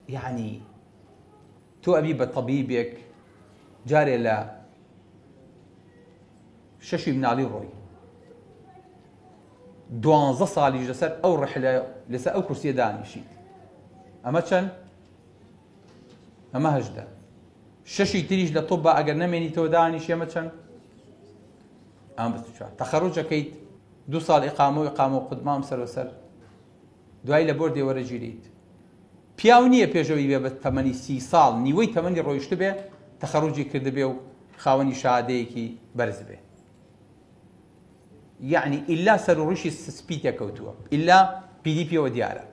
يعني تۆ ئەبی بە طەبیبێک جارێ لە شەشی مناڵی ڕۆی 12 ساڵیش لەسەر ئەو ڕحلە لەسەر ئەو کورسیە دانیشیت. ئەمە چەند؟ ئەمە 18. شەشی تریش لە تۆ بە ئەگەر نەمێنیتەوە دانیشی ئەمە چەند؟ ئەمە 24. تەخەڕوجەکەیت 2 ساڵ ئیقامە و ئیقامە و قودمام سەرۆسەر دوای لە بۆردێ وەرەگیریت. پیاو نییە پێشەوەی بێ بە تەمەنی 30 ساڵ نیوەی تەمەنی ڕۆیشت بێ تەخەڕوجی کردبێ و خاوەنی شادەیەکی بەرز بێ. یعنی ئیلا سەر و ڕیشی سپی تێکەوتووە، ئیلا PDPەوە دیارە.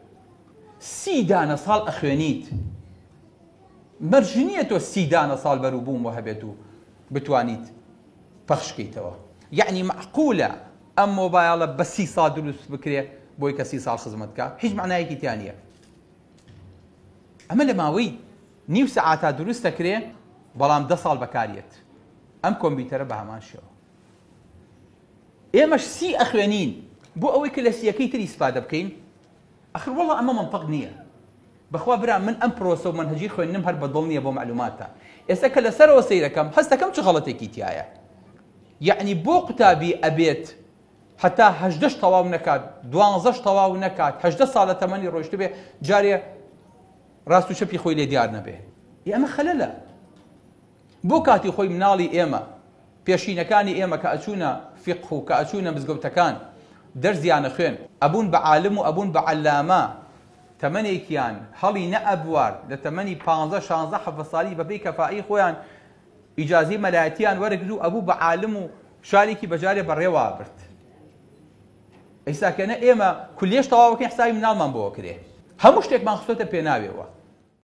30 دانە ساڵ ئەخوێنیت، مەرج نییە تۆ 30 دانە ساڵ بەرووبووم و هەبێت و بتوانیت پەخشکەیتەوە. یعنی معقولە ئەم مۆبایڵە بە 30 ساڵ دروست بکرێ بۆی کە 30 ساڵ خزمەت بکات، هیچ معنایەکی تیان نییە. ئەمە لە ماوەی نیو سەعاتە دروست دەکرێ بەڵام 10 ساڵ بەکارێت. ئەم کۆمپیوتەرە بە هەمان شێوە. ئێمەش 30 ئەخوێنین بۆ ئەوەی کە لە 30یەکەی تری ئیسپادە بکەین. ئەخر وەڵڵا ئەمە منطق نییە. بەخوا برا من ئەم پرۆسە و منهەجی خوێندنم هەر بەدڵ نییە بۆ معلوماتە. ئێستا کە لەسەرەوە سەیرەکەم هەستەکەم چ غەڵەتێکی تایە. یعنی بۆ قوتابی ئەبێت حتا 18 تەواو نەکات، 12 تەواو نەکات، 18 ساڵە تەمەنی ڕۆیشت بێ جارێ ڕاست و چەپی خۆی لێ دیار نەبێ. ئەمە خەلەلە. بۆ کاتی خۆی مناڵی ئێمە پێشینەکانی ئێمە کە ئەچوونە فقه و کە ئەچوونە مزگەوتەکان دەرزیانە خوێن ئەبوون بە عالم و ئەبوون بە عەلامە تەمەنێکیان هەڵی نەئەبوار لە تەمەنی 15 16 ساڵی بەپێی کەفایی خۆیان ئیجازەی مەلایەتیان وەرەگرت و ئەبوو بە عالم و شارێکی بەجارێ بەڕێوا برد. ئەیساکەنە ئێمە کولیەش تەواو بکەین حسابی مناڵمان بۆوە کرێ. هەموو شتێکمان خستۆتە پێناوێەوە.